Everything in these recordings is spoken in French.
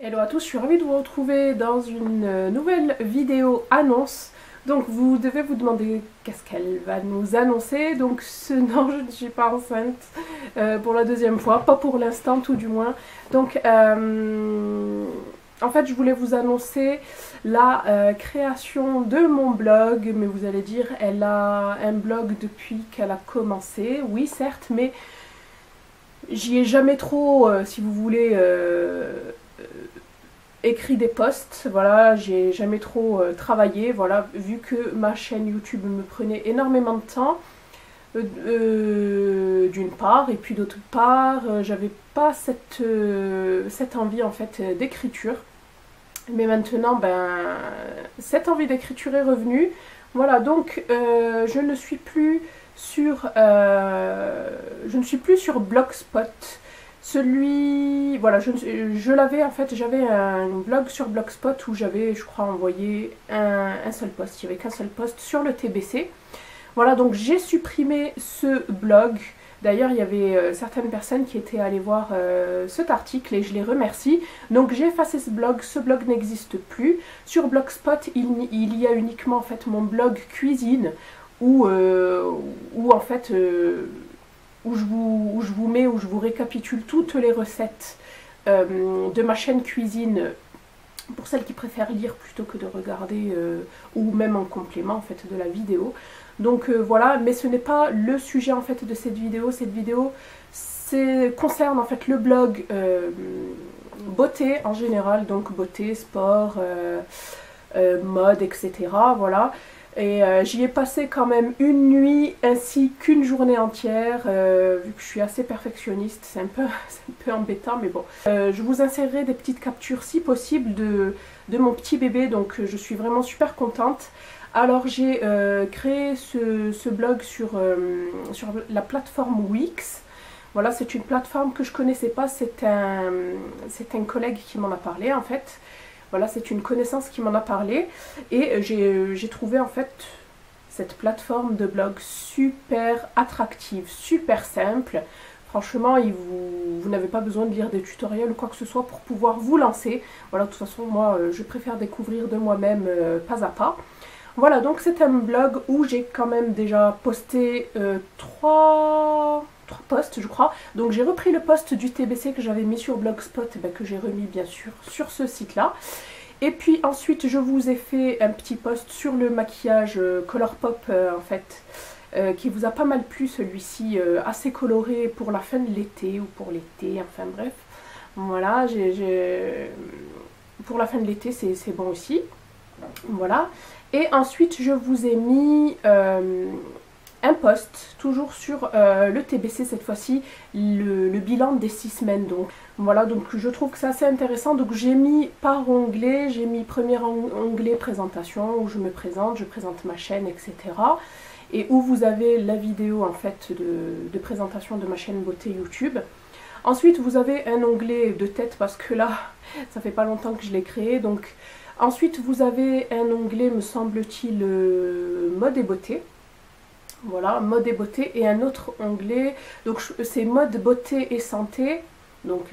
Hello à tous, je suis ravie de vous retrouver dans une nouvelle vidéo annonce. Donc vous devez vous demander qu'est-ce qu'elle va nous annoncer. Donc non, je ne suis pas enceinte pour la deuxième fois, pas pour l'instant tout du moins. Donc en fait je voulais vous annoncer la création de mon blog. Mais vous allez dire, elle a un blog depuis qu'elle a commencé. Oui certes, mais j'y ai jamais trop, si vous voulez... écrit des posts, voilà, j'ai jamais trop travaillé, voilà, vu que ma chaîne YouTube me prenait énormément de temps, d'une part, et puis d'autre part, j'avais pas cette envie en fait d'écriture, mais maintenant, ben, cette envie d'écriture est revenue, voilà, donc je ne suis plus sur Blogspot. Voilà, je l'avais en fait, j'avais un blog sur Blogspot où j'avais, je crois, envoyé un seul post. Il n'y avait qu'un seul post sur le TBC. Voilà, donc j'ai supprimé ce blog. D'ailleurs, il y avait certaines personnes qui étaient allées voir cet article et je les remercie. Donc j'ai effacé ce blog n'existe plus. Sur Blogspot, il y a uniquement en fait mon blog cuisine où en fait... où je vous récapitule toutes les recettes de ma chaîne cuisine, pour celles qui préfèrent lire plutôt que de regarder, ou même en complément en fait de la vidéo. Donc voilà, mais ce n'est pas le sujet en fait de cette vidéo. Cette vidéo concerne en fait le blog beauté en général, donc beauté, sport, mode, etc. Voilà. Et j'y ai passé quand même une nuit ainsi qu'une journée entière, vu que je suis assez perfectionniste, c'est un peu embêtant, mais bon. Je vous insérerai des petites captures si possible de mon petit bébé, donc je suis vraiment super contente. Alors j'ai créé ce blog sur la plateforme Wix. Voilà, c'est une plateforme que je connaissais pas, c'est un collègue qui m'en a parlé en fait. Voilà, c'est une connaissance qui m'en a parlé et j'ai trouvé en fait cette plateforme de blog super attractive, super simple. Franchement, vous n'avez pas besoin de lire des tutoriels ou quoi que ce soit pour pouvoir vous lancer. Voilà, de toute façon, moi, je préfère découvrir de moi-même pas à pas. Voilà, donc c'est un blog où j'ai quand même déjà posté trois posts, je crois. Donc j'ai repris le post du TBC que j'avais mis sur Blogspot, que j'ai remis bien sûr sur ce site-là. Et puis ensuite, je vous ai fait un petit post sur le maquillage Colourpop, en fait, qui vous a pas mal plu, celui-ci, assez coloré pour la fin de l'été, ou pour l'été, enfin bref. Voilà, pour la fin de l'été, c'est bon aussi. Voilà. Et ensuite, je vous ai mis un post, toujours sur le TBC cette fois-ci, le bilan des 6 semaines. Donc voilà, donc je trouve que c'est assez intéressant. Donc j'ai mis par onglet, j'ai mis premier onglet présentation, où je me présente, je présente ma chaîne, etc. Et où vous avez la vidéo en fait de présentation de ma chaîne beauté YouTube. Ensuite, vous avez un onglet de tête, parce que là, ça fait pas longtemps que je l'ai créé. Donc ensuite, vous avez un onglet, me semble-t-il, mode et beauté. Voilà, mode et beauté, et un autre onglet, donc c'est mode, beauté et santé. Donc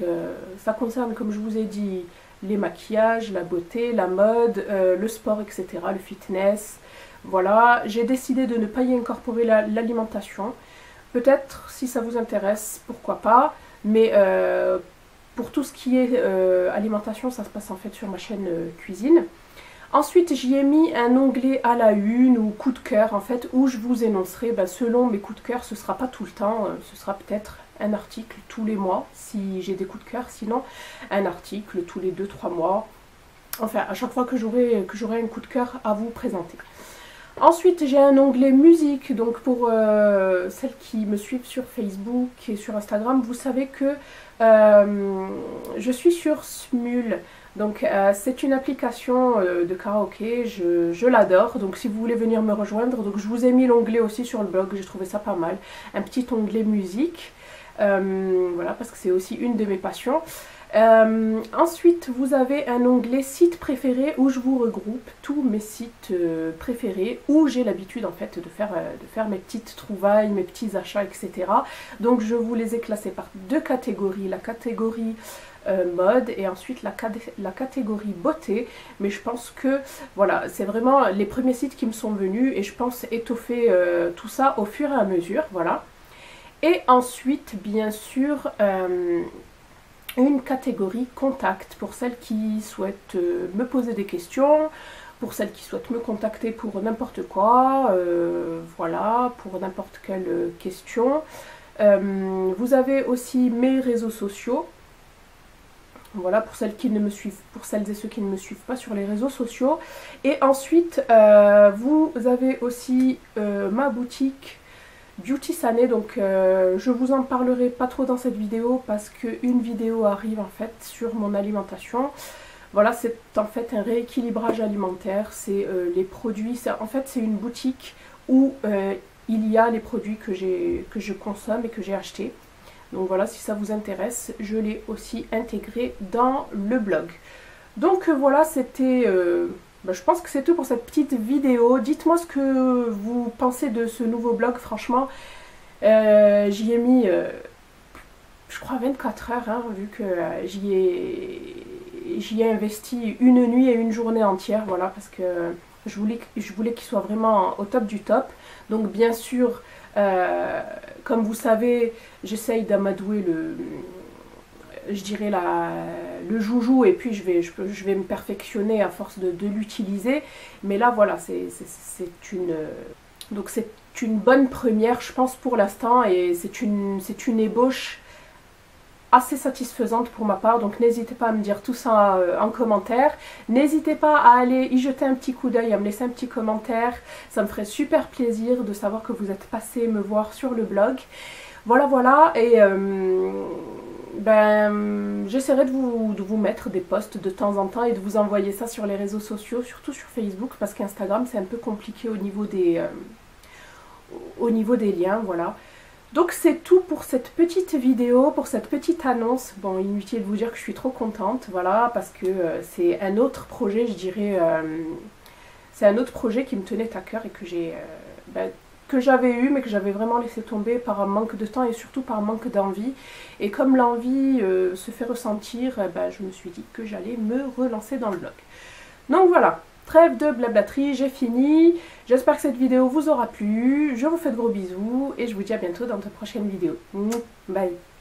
ça concerne, comme je vous ai dit, les maquillages, la beauté, la mode, le sport, etc., le fitness. Voilà, j'ai décidé de ne pas y incorporer l'alimentation. Peut-être, si ça vous intéresse, pourquoi pas, mais pour tout ce qui est alimentation, ça se passe en fait sur ma chaîne cuisine. Ensuite, j'y ai mis un onglet à la une ou coup de cœur en fait, où je vous énoncerai, selon mes coups de cœur, ce sera pas tout le temps, ce sera peut-être un article tous les mois si j'ai des coups de cœur, sinon un article tous les 2-3 mois, enfin à chaque fois que j'aurai un coup de cœur à vous présenter. Ensuite, j'ai un onglet musique, donc pour celles qui me suivent sur Facebook et sur Instagram, vous savez que je suis sur Smule. Donc c'est une application de karaoké, je l'adore, donc si vous voulez venir me rejoindre, donc je vous ai mis l'onglet aussi sur le blog, j'ai trouvé ça pas mal, un petit onglet musique, voilà, parce que c'est aussi une de mes passions. Ensuite, vous avez un onglet sites préférés où je vous regroupe tous mes sites préférés, où j'ai l'habitude en fait de faire mes petites trouvailles, mes petits achats, etc. Donc je vous les ai classés par deux catégories, la catégorie mode et ensuite la catégorie beauté. Mais je pense que voilà, c'est vraiment les premiers sites qui me sont venus et je pense étoffer tout ça au fur et à mesure. Voilà. Et ensuite, bien sûr, une catégorie contact pour celles qui souhaitent me poser des questions, pour celles qui souhaitent me contacter pour n'importe quoi, voilà, pour n'importe quelle question. Vous avez aussi mes réseaux sociaux. Voilà, pour celles et ceux qui ne me suivent pas sur les réseaux sociaux. Et ensuite, vous avez aussi ma boutique Beauty Sané, donc je vous en parlerai pas trop dans cette vidéo parce qu'une vidéo arrive en fait sur mon alimentation. Voilà, c'est en fait un rééquilibrage alimentaire, c'est les produits, en fait c'est une boutique où il y a les produits que je consomme et que j'ai achetés. Donc voilà, si ça vous intéresse, je l'ai aussi intégré dans le blog. Donc voilà, c'était... je pense que c'est tout pour cette petite vidéo. Dites-moi ce que vous pensez de ce nouveau blog. Franchement, j'y ai mis, je crois, 24 heures, hein, vu que j'y ai investi une nuit et une journée entière, voilà, parce que je voulais qu'il soit vraiment au top du top. Donc bien sûr, comme vous savez, j'essaye d'amadouer je dirais le joujou et puis je vais me perfectionner à force de l'utiliser. Mais là voilà, c'est une bonne première je pense pour l'instant et c'est une ébauche assez satisfaisante pour ma part. Donc n'hésitez pas à me dire tout ça en commentaire. N'hésitez pas à aller y jeter un petit coup d'œil, à me laisser un petit commentaire. Ça me ferait super plaisir de savoir que vous êtes passé me voir sur le blog. Voilà, et j'essaierai de vous mettre des posts de temps en temps et de vous envoyer ça sur les réseaux sociaux, surtout sur Facebook, parce qu'Instagram c'est un peu compliqué au niveau des liens, voilà. Donc c'est tout pour cette petite vidéo, pour cette petite annonce. Bon, inutile de vous dire que je suis trop contente, voilà, parce que c'est un autre projet, je dirais, c'est un autre projet qui me tenait à cœur et que j'avais eu, mais que j'avais vraiment laissé tomber par un manque de temps et surtout par manque d'envie. Et comme l'envie se fait ressentir, je me suis dit que j'allais me relancer dans le blog. Donc voilà. Trêve de blablaterie, j'ai fini. J'espère que cette vidéo vous aura plu. Je vous fais de gros bisous et je vous dis à bientôt dans de prochaines vidéos. Bye.